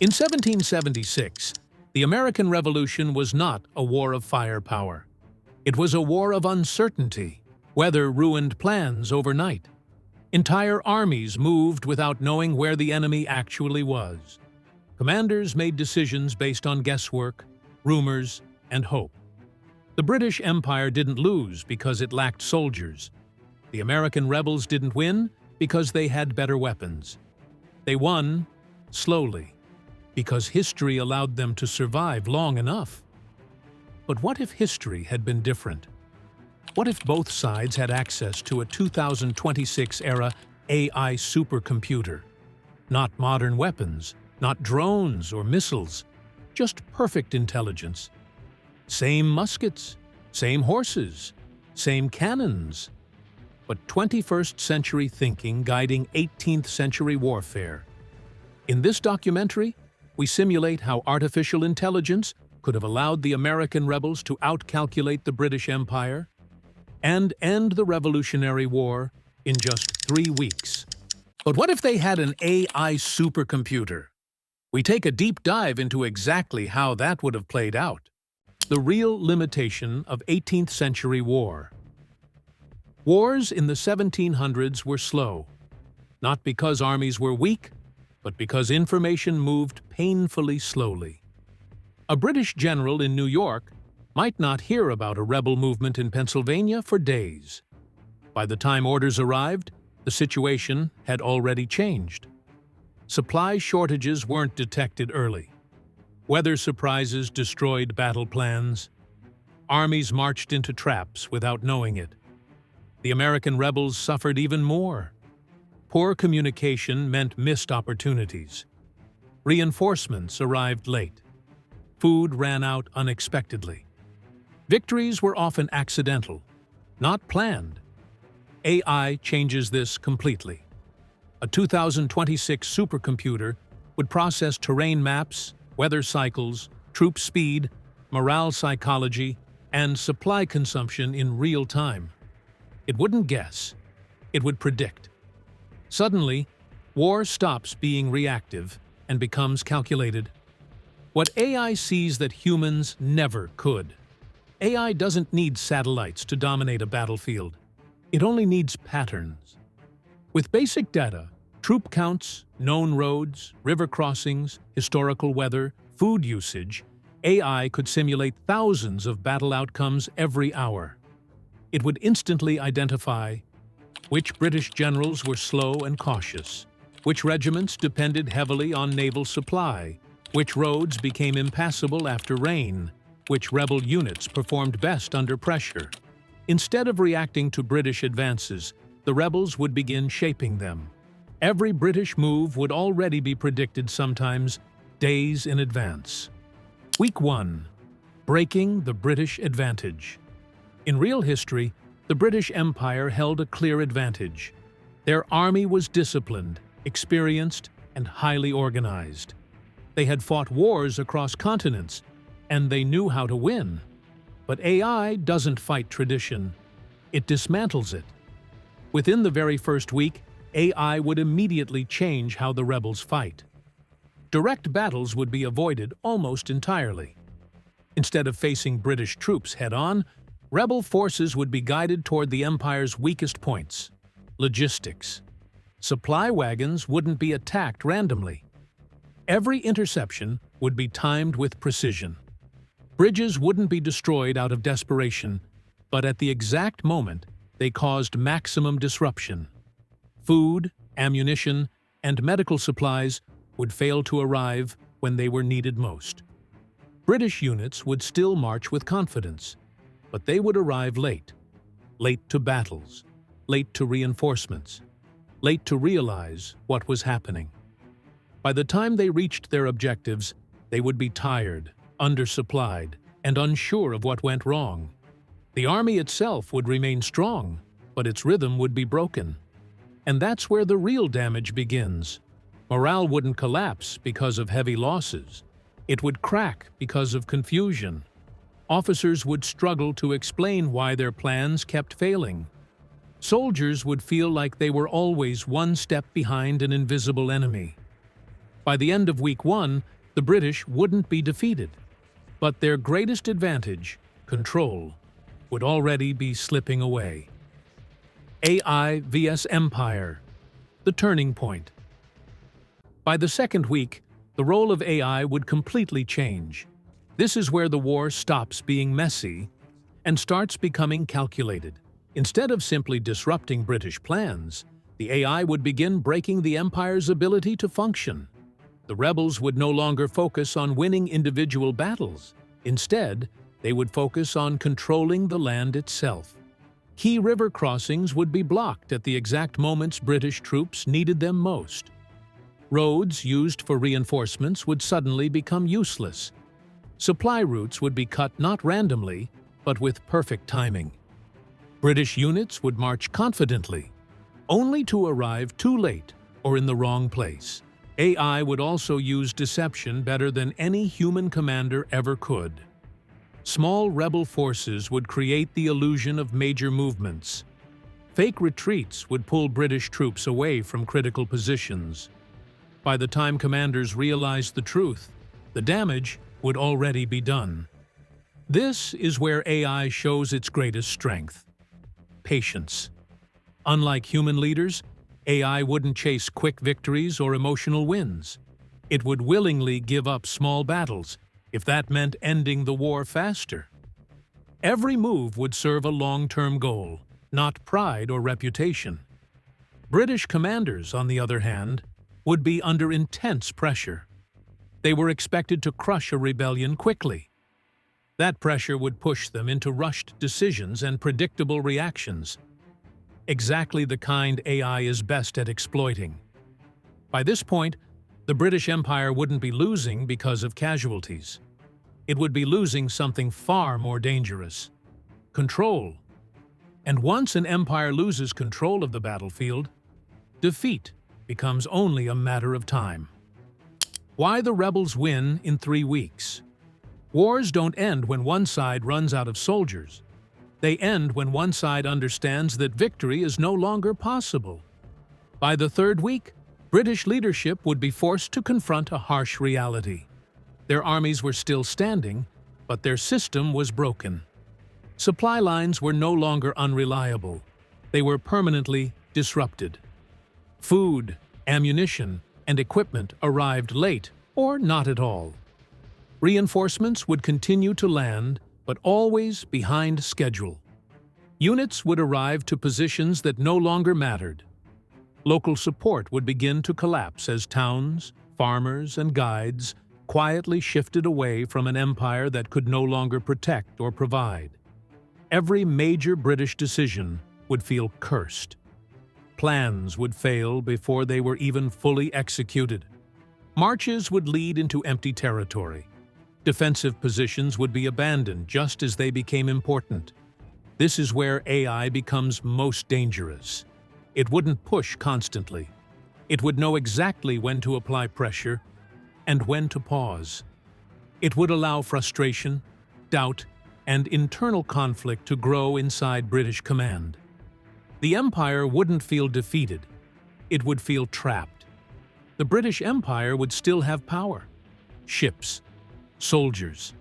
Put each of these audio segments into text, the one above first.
In 1776, the American Revolution was not a war of firepower. It was a war of uncertainty. Weather ruined plans overnight. Entire armies moved without knowing where the enemy actually was. Commanders made decisions based on guesswork, rumors, and hope. The British Empire didn't lose because it lacked soldiers. The American rebels didn't win because they had better weapons. They won, slowly, because history allowed them to survive long enough. But what if history had been different? What if both sides had access to a 2026-era AI supercomputer? Not modern weapons, not drones or missiles, just perfect intelligence. Same muskets, same horses, same cannons, but 21st century thinking guiding 18th century warfare. In this documentary, we simulate how artificial intelligence could have allowed the American rebels to outcalculate the British Empire and end the Revolutionary War in just 3 weeks. But what if they had an AI supercomputer? We take a deep dive into exactly how that would have played out. The real limitation of 18th century war. Wars in the 1700s were slow, not because armies were weak, but because information moved painfully slowly. A British general in New York might not hear about a rebel movement in Pennsylvania for days. By the time orders arrived, the situation had already changed. Supply shortages weren't detected early. Weather surprises destroyed battle plans. Armies marched into traps without knowing it. The American rebels suffered even more. Poor communication meant missed opportunities. Reinforcements arrived late. Food ran out unexpectedly. Victories were often accidental, not planned. AI changes this completely. A 2026 supercomputer would process terrain maps, weather cycles, troop speed, morale psychology, and supply consumption in real time. It wouldn't guess. It would predict. Suddenly, war stops being reactive and becomes calculated. What AI sees that humans never could. AI doesn't need satellites to dominate a battlefield. It only needs patterns. With basic data, troop counts, known roads, river crossings, historical weather, food usage, AI could simulate thousands of battle outcomes every hour. It would instantly identify which British generals were slow and cautious, which regiments depended heavily on naval supply, which roads became impassable after rain, which rebel units performed best under pressure. Instead of reacting to British advances, the rebels would begin shaping them. Every British move would already be predicted, sometimes days in advance. Week 1. Breaking the British advantage. In real history, the British Empire held a clear advantage. Their army was disciplined, experienced, and highly organized. They had fought wars across continents, and they knew how to win. But AI doesn't fight tradition. It dismantles it. Within the very first week, AI would immediately change how the rebels fight. Direct battles would be avoided almost entirely. Instead of facing British troops head-on, rebel forces would be guided toward the Empire's weakest points: logistics. Supply wagons wouldn't be attacked randomly. Every interception would be timed with precision. Bridges wouldn't be destroyed out of desperation, but at the exact moment, they caused maximum disruption. Food, ammunition, and medical supplies would fail to arrive when they were needed most. British units would still march with confidence, but they would arrive late. Late to battles, late to reinforcements, late to realize what was happening. By the time they reached their objectives, they would be tired, undersupplied, and unsure of what went wrong. The army itself would remain strong, but its rhythm would be broken. And that's where the real damage begins. Morale wouldn't collapse because of heavy losses. It would crack because of confusion. Officers would struggle to explain why their plans kept failing. Soldiers would feel like they were always one step behind an invisible enemy. By the end of week 1, the British wouldn't be defeated. But their greatest advantage, control, would already be slipping away. AI vs. Empire, the turning point. By the second week, the role of AI would completely change. This is where the war stops being messy and starts becoming calculated. Instead of simply disrupting British plans, the AI would begin breaking the Empire's ability to function. The rebels would no longer focus on winning individual battles. Instead, they would focus on controlling the land itself. Key river crossings would be blocked at the exact moments British troops needed them most. Roads used for reinforcements would suddenly become useless. Supply routes would be cut not randomly, but with perfect timing. British units would march confidently, only to arrive too late or in the wrong place. AI would also use deception better than any human commander ever could. Small rebel forces would create the illusion of major movements. Fake retreats would pull British troops away from critical positions. By the time commanders realized the truth, the damage would already be done. This is where AI shows its greatest strength: patience. Unlike human leaders, AI wouldn't chase quick victories or emotional wins. It would willingly give up small battles if that meant ending the war faster. Every move would serve a long-term goal, not pride or reputation. British commanders, on the other hand, would be under intense pressure. They were expected to crush a rebellion quickly. That pressure would push them into rushed decisions and predictable reactions, exactly the kind AI is best at exploiting. By this point, the British Empire wouldn't be losing because of casualties. It would be losing something far more dangerous: control. And once an empire loses control of the battlefield, defeat becomes only a matter of time. Why the rebels win in 3 weeks? Wars don't end when one side runs out of soldiers. They end when one side understands that victory is no longer possible. By the 3rd week, British leadership would be forced to confront a harsh reality. Their armies were still standing, but their system was broken. Supply lines were no longer unreliable. They were permanently disrupted. Food, ammunition, and equipment arrived late or not at all. Reinforcements would continue to land, but always behind schedule. Units would arrive to positions that no longer mattered. Local support would begin to collapse as towns, farmers, and guides quietly shifted away from an empire that could no longer protect or provide. Every major British decision would feel cursed. Plans would fail before they were even fully executed. Marches would lead into empty territory. Defensive positions would be abandoned just as they became important. This is where AI becomes most dangerous. It wouldn't push constantly. It would know exactly when to apply pressure and when to pause. It would allow frustration, doubt, and internal conflict to grow inside British command. The Empire wouldn't feel defeated. It would feel trapped. The British Empire would still have power: ships, soldiers,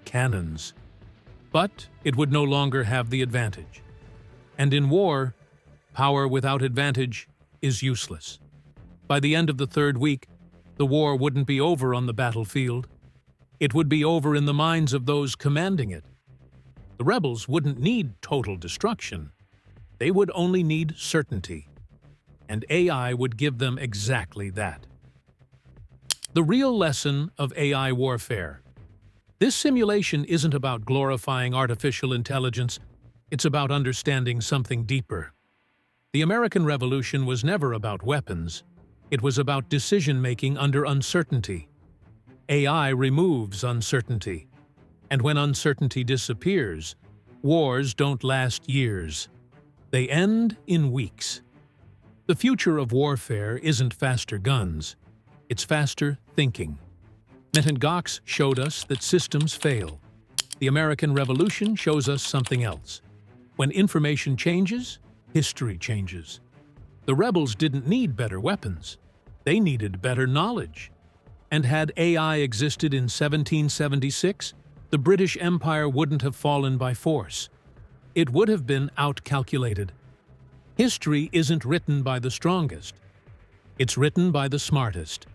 cannons. But it would no longer have the advantage. And in war, power without advantage is useless. By the end of the 3rd week, the war wouldn't be over on the battlefield. It would be over in the minds of those commanding it. The rebels wouldn't need total destruction. They would only need certainty. And AI would give them exactly that. The real lesson of AI warfare. This simulation isn't about glorifying artificial intelligence. It's about understanding something deeper. The American Revolution was never about weapons. It was about decision-making under uncertainty. AI removes uncertainty. And when uncertainty disappears, wars don't last years. They end in weeks. The future of warfare isn't faster guns. It's faster thinking. Gox showed us that systems fail. The American Revolution shows us something else. When information changes, history changes. The rebels didn't need better weapons. They needed better knowledge. And had AI existed in 1776, the British Empire wouldn't have fallen by force. It would have been outcalculated. History isn't written by the strongest. It's written by the smartest.